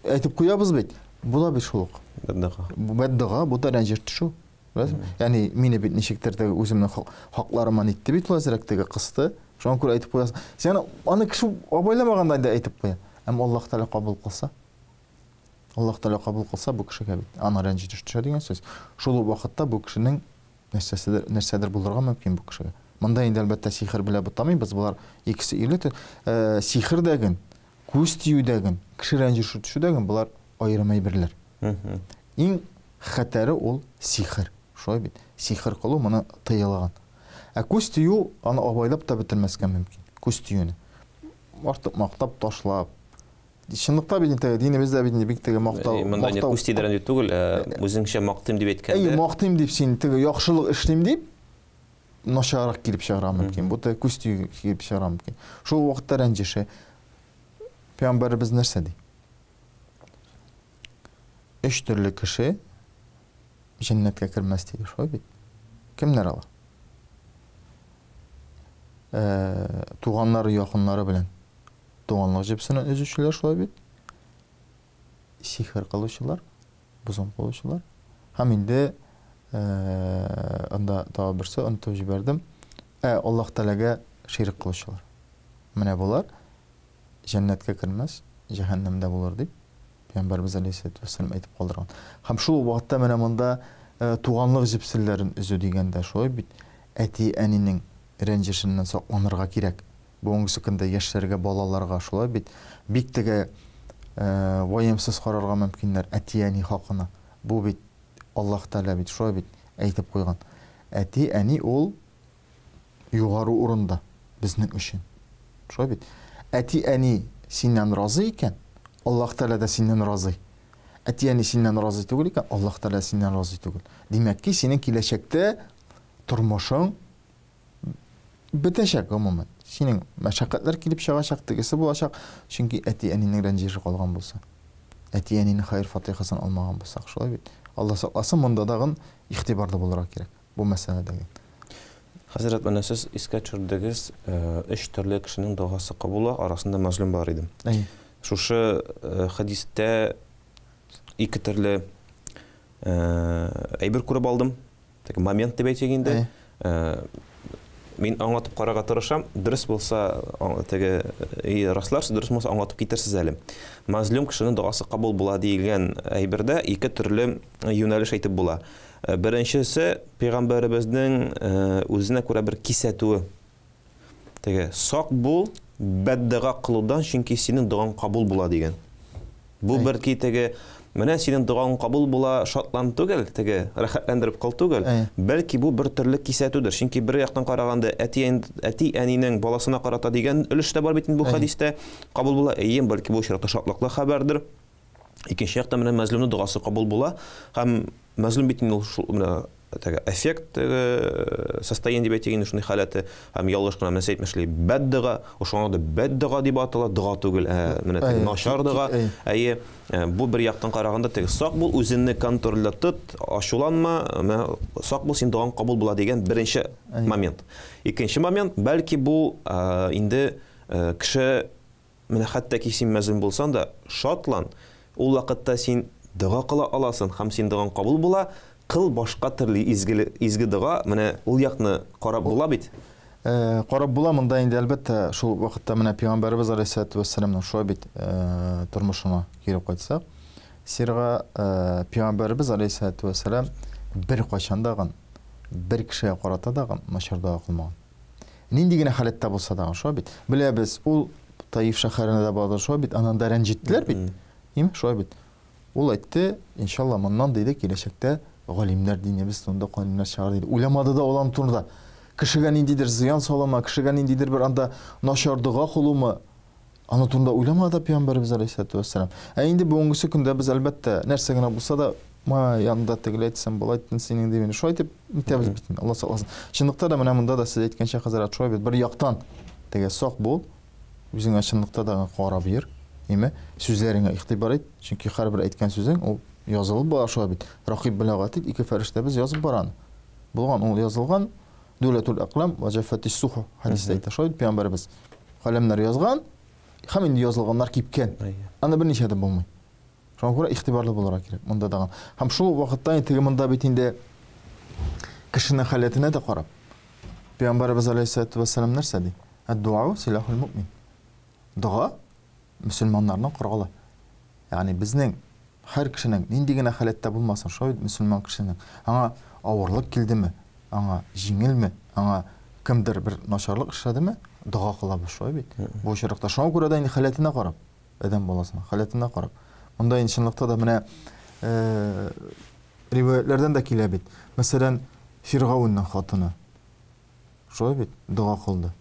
әйтеп куябыз бит. Бу да бит шул. Бәддуга, бу да рәнҗеш төшү. Яни мине бит ничектер теге үземнең хакларымны итте бит лазерак теге кысты. Шуңа күрә әйтеп куясың. Син аны кеше абайламаганда да әйтеп куя. Әмма Аллаһ Тәгалә кабул кылса, Аллаһ Тәгалә кабул кылса бу кешегә бит аны рәнҗеш төшә дигән сүз. Шул вакытта бу кешенең нәрсәдер булырга мөмкин бу кешегә. Монда инде әлбәттә сихер белән бутамыйбыз, булар икесе ирле. Сихер дәген, күз тию дәген, кеше рәнҗеше төшү дәген, булар аерым әйберләр. Иң хәтәре ул сихер. Шулай бит. Сихер кылу моны тыелган. Күз тию аны абайлап та бетермәскә мөмкин. Күз тиюне. Артык мактап ташлап. Чынлыкта бит динебездә бит теге мактау. Монда не күз тидерен дип түгел, үзеңчә мактыйм дип әйткәндә. Мактыйм дип син теге яхшылык эшлим дип начарак килеп чыгара мөмкин. Бу теге күз тию килеп чыгара мөмкин. Шул вакытта рәнҗеше Пәйгамбәрбез нәрсә ди? Өч төрле кеше җәннәткә кирмәс ди, шулай бит. Кемнәр алар? Туганнары, якыннары белән туганлык җепсенен өзүчеләр шулай бит. Сихер кылучылар, бозом кылучылар. Һәм инде анда тагы берсе онытып җибәрдем. Аллаһ Тәгаләгә ширк кылучылар. Менә булар җәннәткә кермәс, җәһәннәмдә булыр дип Пәйгамбәрбез алейһиссәләту вассалам әйтеп калдырган. Һәм шул вакытта менә монда туганлык җепселәрен өзү дигәндә шулай бит. Әти әнинең рәнҗешеннән сакланырга кирәк. Бүгенге көндә яшьләргә, балаларга шулай бит. Бик теге ваемсыз карарга мөмкиннәр әти әни хакына. Бу бит Аллаһ Тәгалә бит шулай бит әйтеп куйган. Әти әни ул югары урында безнең өчен. Шулай бит. Әти әни синнән разый икән, Аллаһ Тәгалә дә синнән разый. Әти әни синнән разый түгел икән, Аллаһ Тәгалә синнән разый түгел. Димәк ки, синең киләчәктә тормышың бетәчәк гомумән. Синең мәшәкатьләр килеп чыгачак, тегесе булачак, чөнки әти әнинең рәнҗеше калган булса. Әти әнинең хәйр фатихасын алмаган булсак, шулай бит. Алла сакласын, монда дагы игътибарлы булырга кирәк бу мәсьәләдәге. Хәзрәт, менә сез искә төшердегез, 3 төрле кешенең дуасы кабула арасында мәзлум бар иде. Шушы хадистә 2 төрле әйбер күреп алдым. Теге момент дип әйтгәндә, мин аңлатып карарга тырышам. Дөрес булса, теге расларсыз, дөрес булса аңлатып китерсез әле. Мәзлум кешенең дуасы кабул була дигән әйбердә 2 төрле юнәлеш әйтеп була. Беренчесе Пәйгамбәребезнең үзенә күрә бер кисәтүе. Теге сак бул, бәддәга кылудан, чөнки синең дуаң кабул була дигән. Бу бер ки теге менә синең дуаң кабул була шатлан түгел, теге рәхәтләндереп кал түгел. Бәлки бу бер төрле кисәтүдер. Чөнки бер яктан караганда әти әнинең баласына карата дигән өлеш тә бар бит бу хадистә. Кабул була. Бәлки бу шарты шатлыклы хәбәрдер. Икенче яктан менә мәзлумның дуасы кабул була. Һәм мәзлум бит ул менә теге эффект состояние дип әйтгән шундый халаты, һәм ялгыш кына мәсәл әйтмешли, бәддәга, ошоңда бәддәга дип атала, дуга түгел, менә теге начар дуга. Бу бер яктан караганда теге сак бул, үзеңне контрольдә тот, ачуланма, сак бул, син дуаң кабул була дигән беренче момент. Икенче момент, бәлки бу инде кеше менә хәтта ки син мәзлум булсаң да шатлан, ул вакытта син дуга кыла аласың, һәм син дуаң кабул була. Кыл башка төрле изге дуга, менә ул якны карап була бит. Карап була, монда инде әлбәттә шул вакытта менә Пәйгамбәрбез алейһиссәләту вассаламның шулай бит тормышына кире кайтсак, сирга Пәйгамбәрбез алейһиссәләту вассалам бер кайчан дагы бер кешегә карата дагы начар дуа кылмаган. Нинди генә халәттә булса да шулай бит. Беләбез, ул Таиф шәһәрендә барды шулай бит, анан да рәнҗиттеләр бит. Шулай бит. Ул әйтте, иншалла моннан диде киләчәктә галимнәр динебез турында галимнәр чыгар диде. Уйламады да улам турында. Кешегә ниндидер зыян салама, кешегә ниндидер бер анда начар дуга кылумы, аны турында уйламады Пәйгамбәрбез алейһиссәләту вассалам. Инде бүгенге көндә без әлбәттә нәрсә генә булса да, янда тегеләй әйтсәм, булай әйттең синең дип, шулай дип әйтәбез бит. Алла сакласын. Чынлыкта да менә монда да сез әйткәнчә хәзрәт шулай бит. Бер яктан теге сак бул, үзеңә чынлыкта да карап йөр. Сүзләреңә игътибар ит, чөнки һәрбер әйткән сүзең ул язылып бара шулай бит. Рақиб белән гатид 2 фәрештәбез язып бараны. Булган ул язылган Дулатул аклам ва җафатис суху хадисдә әйтә шулай Пәйгамбәрбез. Каләмнәр язган, һәм инде язылганнар кипкән. Аны берничә дә булмый. Шуңа күрә игътибарлы булырга кирәк монда дагы. Һәм шул вакытта теге монда бит инде кешенең халәтенә дә карап. Пәйгамбәрбез алейһиссәләту вассалам нәрсә ди? Ад-дуа силахул муъмин. Дуа мөселманнарның коралы. Ягъни безнең һәр кешенең нинди генә халәттә булмасын, шулай мөселман кешенең аңа авырлык килдеме, аңа җиңелме, аңа кемдер бер начарлык эшләдеме, дуа кылабыз шулай бит. Бу шарыкта шуңа күрә дә инде халәтенә карап, адәм баласына халәтенә карап. Монда иншаллахта да менә риваятләрдән дә килә бит. Мәсәлән, Фиргавунның хатыны шулай бит дуа кылды.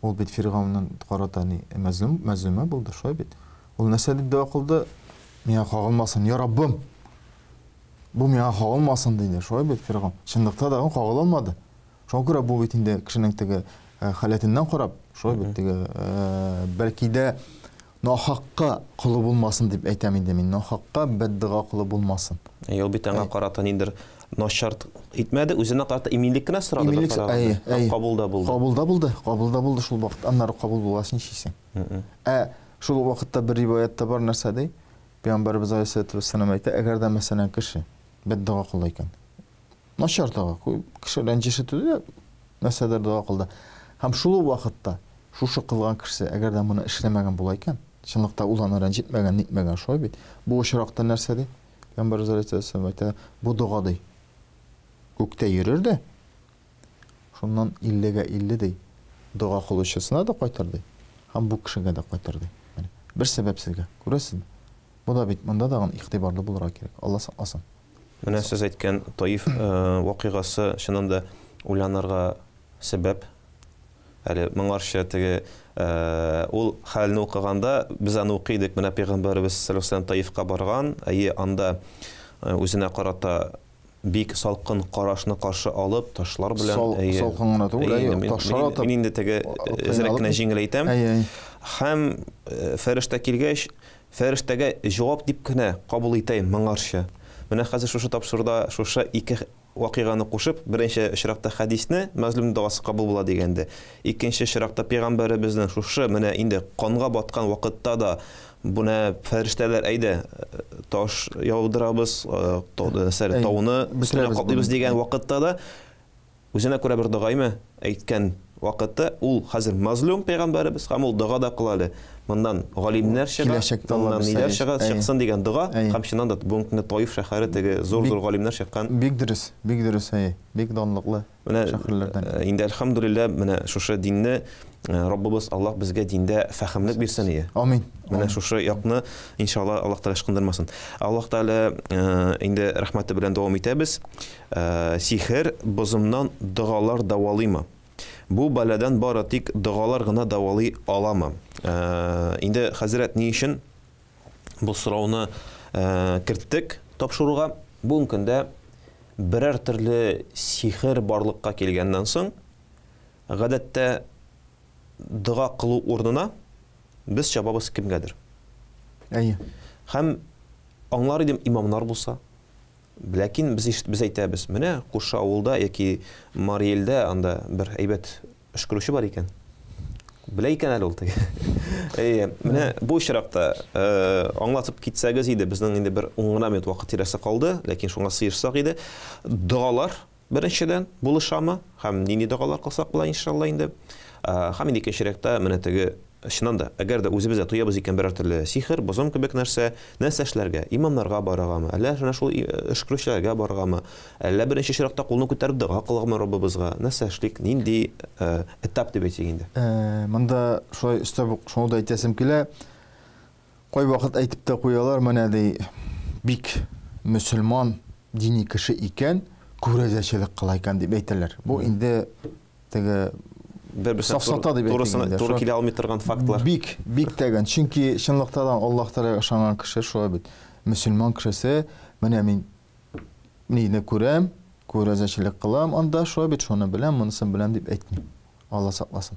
Ул бит Фиргавунның карата мәзлума булды шулай бит. Ул нәрсә дип дуа кылды? Миңа кагылмасын, я Раббым. Бу миңа кагылмасын диде шулай бит Фиргавун. Чынлыкта да кагыла алмады. Шуңа күрә бу бит инде кешенең теге халәтеннән карап, шулай бит теге бәлки дә нахакка кылы булмасын дип әйтәм инде мин. Нахакка бәддуга кылы булмасын. Ул бит аңа карата ниндер начар итмәде, үзенә карата иминлек кенә сорады. Кабулда булды. Кабулда булды шул вакыт. Аннары кабул булгасын ничисең. Шул вакытта бер риваятта бар нәрсә ди. Пәйгамбәрбез алейһиссалату вассалам әйтә, әгәр дә мәсәлән кеше бәддуга кылды икән. Начар дога, кеше рәнҗеше түгел, нәрсәдер дуа кылды. Һәм шул вакытта шушы кылган кеше әгәр дә моны эшләмәгән була икән, чынлыкта ул аны рәнҗетмәгән, нитмәгән шулай бит. Бу очракта нәрсә ди? Пәйгамбәрбез алейһиссалам әйтә, бу дуга ди. Күктә йөрер дә. Шуннан 50-гә 50 ди. Дуга кылучысына да кайтар ди. Һәм бу кешегә дә кайтар ди. Бер сәбәпсезгә. Күрәсезме? Бу да бит монда да игътибарлы булырга кирәк. Алла сакласын. Менә сез әйткән Таиф вакыйгасы чыннан да уйланырга сәбәп. Әле моңарча теге ул хәлне укыганда без аны укыйдык. Менә Пәйгамбәрбез саллаллаһу алейһи ва саллям Таифка барган, анда үзенә карата бик салкын карашны каршы алып, ташлар белән салкын гына түгел, ташлар атып. Мин инде теге әзрәк кенә җиңел әйтәм. Һәм фәрештә килгәч, фәрештәгә җавап дип кенә кабул итәм моңарча. Менә хәзер шушы тапшыруда шушы ике вакыйганы кушып, беренче очракта хәдисне мазлум дуасы кабул була дигәндә, икенче очракта Пәйгамбәребезнең шушы менә инде канга баткан вакытта да буны фәрештәләр әйдә таш яудырабыз, тауны каплыйбыз дигән вакытта да үзенә күрә бер дугаймы әйткән вакытта ул хәзер мазлум Пәйгамбәребез һәм ул дуга да кылады. Мондан галимнәр чыга, мондан ниләр чыксын дигән дуга, һәм чыннан да бу көнне Таиф шәһәре теге зур галимнәр чыккан. Бик дөрес, бик данлыклы шәһәрләрдән. Инде әлхәмдүлилләh менә шушы динне Раббыбыз Аллаһ безгә диндә фәһемлек бирсен ие. Амин. Менә шушы якны иншалла Аллаһ Тәгалә ышкындырмасын. Аллаһ Тәгалә инде рәхмәте белән дәвам итәбез. Сихер бозымнан дугалар давалыймы? Бу баладан бары тик дугалар гына давалый аламы? Инде хәзрәт ни өчен бу сорауны керттек тапшыруга? Бу көндә берәр төрле сихер барлыкка килгәннән соң гадәттә дуга кылу урынына без чабабыз кимгәдер. Һәм аңлар идем имамнар булса, ләкин без әйтәбез, менә күрше авылда яки Мариэлдә анда бер әйбәт эшкөрүче бар икән. Белә икән әле ул теге. Менә бу очракта аңлатып китсәгез иде, безнең инде бер 10 минут вакыт тирәсе калды, ләкин шуңа сыйырсак иде. Дуалар беренчедән булышамы? Һәм нинди дуалар кылсак була иншалла инде. Һәм инде икенчерәктә менә теге чыннан да, әгәр дә үзебез дә туябыз икән берәр төрле сихер, бозым кебек нәрсә, эшләргә, имамнарга барыргамы, әллә шул эшкөрүчеләргә барыргамы, әллә беренче очракта кулны күтәреп дуга кылгамы Раббыбызга, нәрсә эшлик, нинди этап дип әйтик инде. Монда шулай өстәп шуны да әйтәсем килә. Кай вакыт әйтеп тә куялар, менә ди бик мөселман дини кеше икән, күрәзәчелек кыла икән дип әйтәләр. Бу инде теге сафсата дип әйтәләр. Туры килә алмый торган фактлар. Бик тәгән. Чөнки чынлыкта да Аллаһ Тәгалә ышанган кеше шулай бит. Мөселман кешесе, менә мин нине күрәм, күрәзәчелек кылам, анда шулай бит, шуны беләм, монысын беләм дип әйтмим. Алла сакласын.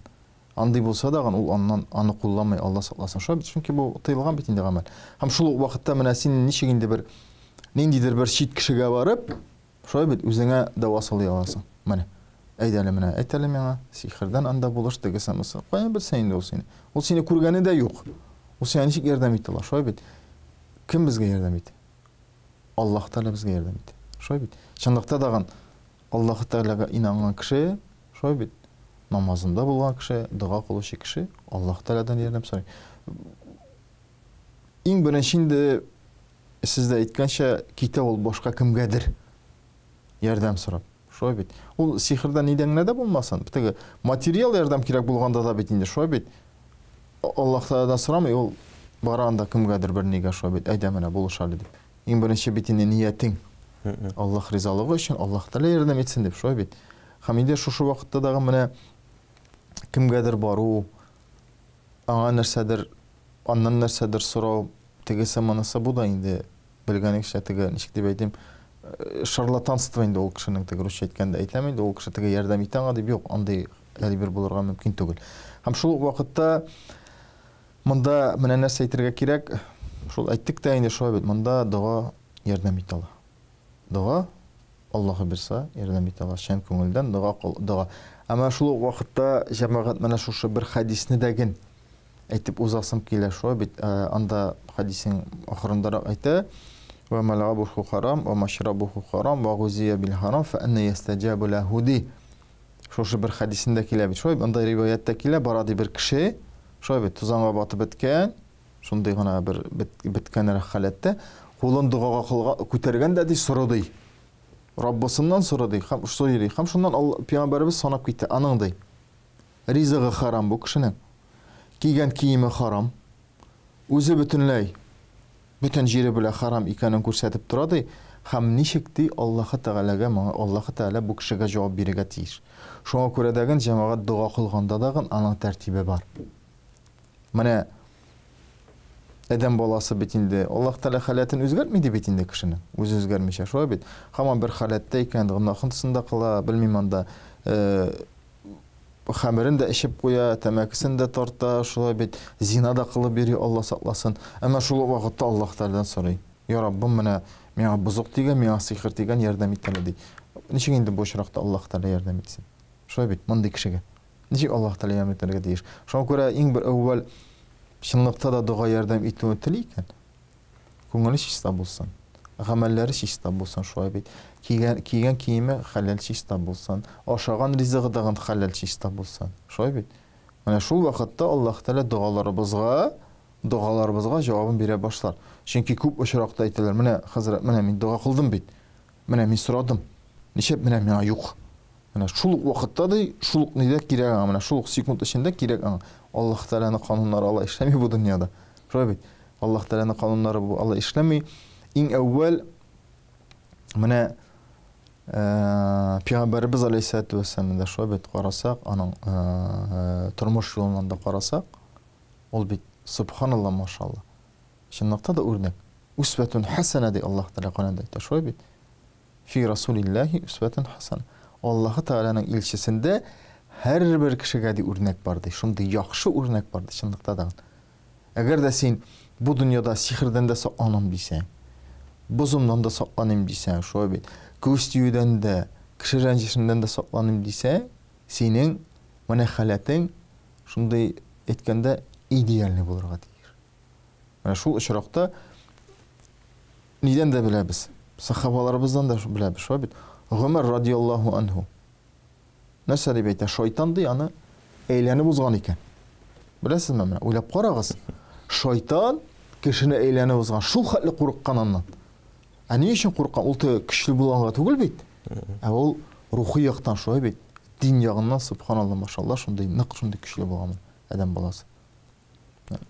Андый булса да аны аны кулламый, Алла сакласын. Шулай бит, чөнки бу тыелган бит инде гамәл. Һәм шул вакытта менә син ничек инде бер ниндидер бер чит кешегә барып, шулай бит үзеңә дәва сылый аласың. Менә әйдәле менә, әйтәле миңа, сихердән анда булыш дигән мисал. Кая белсәң инде ул сине. Ул сине күргәне дә юк. Ул сиңа ничек ярдәм итә ала? Шулай бит. Кем безгә ярдәм итә? Аллаһ Тәгалә безгә ярдәм итә. Шулай бит. Чынлыкта даган Аллаһ Тәгаләгә инанган кеше, шулай бит. Намазында булган кеше, дуга кылучы кеше, Аллаһ Тәгаләдән ярдәм сорый. Иң беренче инде сез дә әйткәнчә, китә ул башка кемгәдер ярдәм сорап. Шулай бит. Ул сихердән нидән дә булмасын. Теге материал ярдәм кирәк булганда да бит инде шулай бит. Аллаһ Тәгаләдән сорамый, ул барганда кемгәдер бер нигә шулай бит. Әйдә менә булышалы дип. Иң беренче бит инде ниятең. Аллаһ ризалыгы өчен, Аллаһ Тәгалә ярдәм итсен дип шулай бит. Һәм инде шушы вакытта дагы менә кемгәдер бару, аңа нәрсәдер, аннан нәрсәдер сорау, тегесе монысы бу да инде белгәнекчә теге ничек дип әйтим, шарлатанство инде ул кешенең теге русча әйткәндә әйтәм инде, ул кеше теге ярдәм итә аңа дип юк, андый әле бер булырга мөмкин түгел. Һәм шул вакытта Монда менә нәрсә әйтергә кирәк, шул әйттек тә инде шулай бит, монда дуга ярдәм итә ала. Дуга Аллаһы бирсә ярдәм итә ала, шән күңелдән дуга. Әмма шул вакытта җәмәгать менә шушы бер хадисне дәген әйтеп узасым килә шулай бит. Анда хадисның ахырындарак әйтә: "Ва мал'абуху харам, ва машрабуху харам, ва гузия бил харам, фа анна ястаҗабу лаху ди." Шушы бер хадисендә килә бит. Шулай анда риваятта килә, барады бер кеше, шулай бит тузанга батып беткән, шундый гына бер беткән халәттә, кулын дугага күтәргән дә ди сорады. Раббысыннан сорады, һәм сөйли, һәм шуннан Пәйгамбәрбез санап китте, аның ди. Ризыгы харам бу кешенең. Кигән киеме харам. Үзе бөтенләй бүтән җире белән харам икәнен күрсәтеп тора ди. Һәм ничек ди Аллаһы Тәгаләгә, Аллаһы Тәгалә бу кешегә җавап бирергә тиеш. Шуңа күрә дәген җәмәгать дуга кылганда дагын аның тәртибе бар. Менә Әдәм баласы бит инде Аллаһ Тәгалә халәтен үзгәртмәде бит инде кешенең. Үзе үзгәрмичә шулай бит. Һаман бер халәттә икән, гынахынтысында кыла, белмим анда хәмерен дә эчеп куя, тәмәкесен дә тарта, шулай бит зина да кылып йөри, Алла сакласын. Әмма шул вакытта Аллаһ Тәгаләдән сорый: "Я Раббым, менә миңа бузык тигән, миңа сихер тигән, ярдәм ит әле" ди. Ничек инде бу очракта Аллаһ Тәгалә ярдәм итсен? Шулай бит, мондый кешегә. Ничек Аллаһ Тәгалә ярдәм итәргә тиеш? Шуңа күрә иң бер әүвәл чынлыкта да дуга ярдәм итүне тели икән. Күңеле чиста булсын, гамәлләре чиста булсын, шулай бит. Кигән киеме хәләл чиста булсын, ашаган ризыгы да хәләл чиста булсын. Шулай бит. Менә шул вакытта Аллаһ Тәгалә дугаларыбызга җавабын бирә башлар. Чөнки күп очракта әйтәләр: "Менә хәзрәт, менә мин дуга кылдым бит. Менә мин сорадым. Ничек менә миңа юк." Менә шул вакытта да шул нидә кирәк аңа, менә шул секунд эчендә кирәк аңа. Аллаһ Тәгаләнең кануннары Алла эшләми бу дөньяда. Шулай бит. Аллаһ Тәгаләнең кануннары бу Алла эшләми. Иң әүвәл менә Пәйгамбәрбез алейһиссалату вассалам да шулай бит карасак, аның тормыш юлынан да карасак, ул бит субханалла машалла. Чынлыкта да үрнәк. Усватун хасана ди Аллаһ Тәгалә Коръәндә әйтә, шулай бит. Фи расулиллаһи усватун хасана. Аллаһ Тәгаләнең илчесендә һәр бер кешегә ди үрнәк бар ди. Шундый яхшы үрнәк бар ди чынлыкта да. Әгәр дә син бу дөньяда сихердән дә сакланам дисәң, бозымнан да сакланым дисәң, шулай бит. Күз тиюдән дә, кеше рәнҗешеннән дә сакланым дисәң, синең менә халәтең шундый әйткәндә идеальный булырга тиеш. Менә шул очракта нидән дә беләбез? Сахабаларыбыздан да беләбез, шулай бит. Гомәр радиллаһу анһу. Нәрсә дип әйтә? Шайтан ди аны әйләнеп узган икән. Беләсезме менә? Уйлап карагыз. Шайтан кешене әйләнеп узган. Шул хәтле курыккан аннан. Ни өчен курыккан? Ул көчле булганга түгел бит. Ул рухи яктан шулай бит. Дин ягыннан субханалла машалла шундый нык, шундый көчле булган адәм баласы.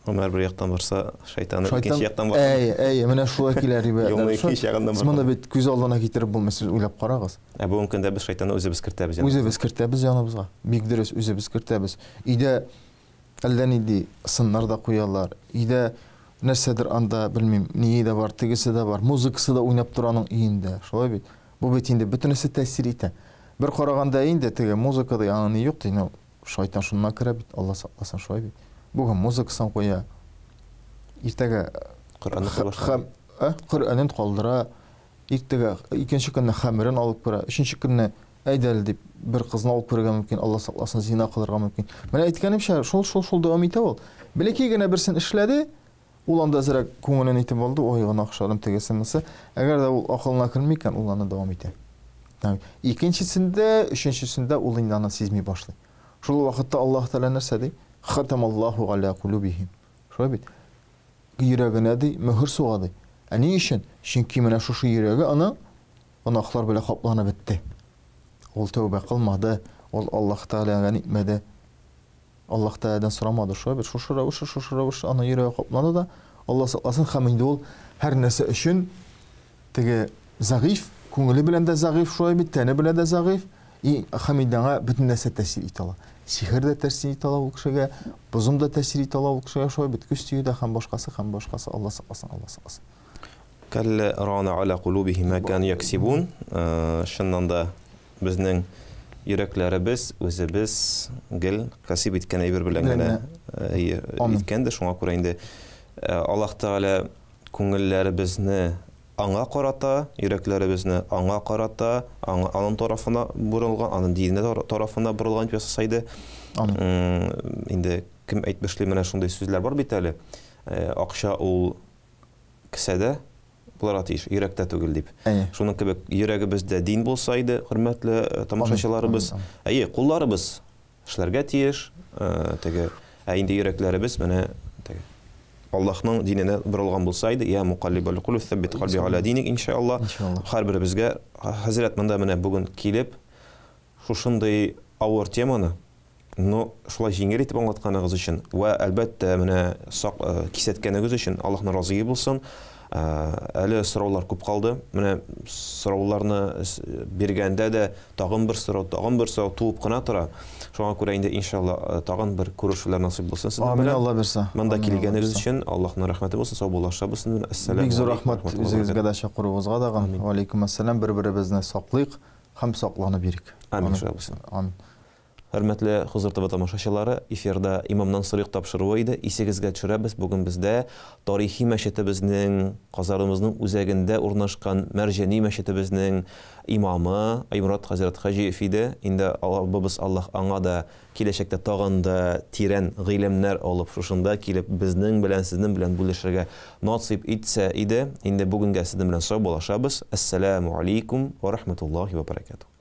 Гомәр бер яктан барса, шайтан икенче яктан бар. Менә шулай килә рибә. Икенче ягында бар. Монда бит күз алдына китереп булмас, уйлап карагыз. Бу мөмкин дә без шайтанны үзебез кертәбез. Үзебез кертәбез яныбызга. Бик дөрес, үзебез кертәбез. Өйдә әллә нинди сыннар да куялар. Өйдә нәрсәдер анда, белмим, ние дә бар, тегесе дә бар, музыкасы да уйнап тораның өендә. Шулай бит. Бу бит инде бөтенесе тәэсир итә. Бер караганда инде теге музыкада яны юк ди, шайтан шуннан керә бит, Алла сакласын, шулай бит. Бүген музыкасын куя. Иртәгә Коръәнне калдыра. Иртәгә икенче көнне хәмерен алып куя. Өченче көнне әйдәл дип бер кызны алып күрергә мөмкин, Алла сакласын, зина кылырга мөмкин. Менә әйткәнемчә, шул дәвам итә ул. Бәлки генә берсен эшләде, ул анда зирәк күңелен итеп алды, ойгына ахшарым тегесемесе. Әгәр дә ул акылына керми икән, ул аны дәвам итә. Икенчесендә, өченчесендә ул инде аны сизми башлый. Шул вакытта Аллаһ Тәгалә нәрсә ди? Хатамаллаху аля кулубихим. Шулай бит. Йөрәгенә ди мөһер сугады. Ни өчен? Чөнки менә шушы йөрәге аны гынахлар белән капланып бетте. Ул тәүбә кылмады, ул Аллаһ Тәгаләгә нитмәде. Аллаһ Тәгаләдән сорамады, шулай бит. Шушы рәвеш аны йөрәге капланды да, Алла сакласын, һәм инде ул һәр нәрсә өчен теге загыйф, күңеле белән дә загыйф, шулай бит, тәне белән дә загыйф. Һәм инде аңа бөтен нәрсә тәэсир итә ала. Сихер дә тәэсир итә ала ул кешегә, бозым да тәэсир итә ала ул кешегә, шулай бит. Күз тиюдә һәм башкасы, Алла сакласын, Алла сакласын. Кәллә рана аля кулубихим ма кан яксибун. Шуннан да безнең йөрәкләребез үзебез гел касып иткән әйбер белән генә иткән дә, шуңа күрә инде Аллаһ Тәгалә күңелләребезне аңа карата, йөрәкләребезне аңа карата, аның тарафына бурылган, аның дине тарафына бурылган дип ясайды. Инде кем әйтмешли менә шундый сүзләр бар бит әле. Акча ул кесәдә булырга тиеш, йөрәктә түгел дип. Шуның кебек йөрәгебездә дин булса иде, хөрмәтле тамашачыларыбыз, кулларыбыз эшләргә тиеш, теге инде йөрәкләребез менә Аллаһның диненә бурылган булса иде, я муқаллибал кулуб саббит қалби аля диник, иншалла. Һәрберебезгә хәзрәт монда менә бүген килеп, шушындый авыр теманы, шулай җиңел итеп аңлатканыгыз өчен ва әлбәттә менә кисәткәнегез өчен Аллаһның разые булсын. Әле сораулар күп калды. Менә сорауларны биргәндә дә тагын бер сорау туып кына тора. Шуңа күрә инде иншалла тагын бер күрешүләр насыйп булсын сезгә. Амин, Алла берсә. Монда килгәнегез өчен Аллаһның рәхмәте булсын. Сау булашабыз. Ассалам. Бик зур рәхмәт үзегезгә дә чакыруыгызга да. Ва алейкум ассалам. Бер-беребезне саклыйк һәм сакланып бирик. Амин. Амин. Хөрмәтле Хозур ТВ тамашачылары, эфирда имамның сырык тапшыруы иде. Исегезгә төшерәбез. Бүген бездә тарихи мәчетебезнең, Казарыбызның үзәгендә урнашкан Мәрҗани мәчетебезнең имамы Аймурат хәзрәт Хаҗиев иде. Инде Аллаһыбыз Аллаһ аңа да киләчәктә тагын да тирән гыйлемнәр алып шушында килеп безнең белән сезнең белән бүлешергә насыйп итсә иде. Инде бүгенгә сезнең белән сау булашабыз. Ассаламу алейкум ва рахматуллаһи ва баракатуһ.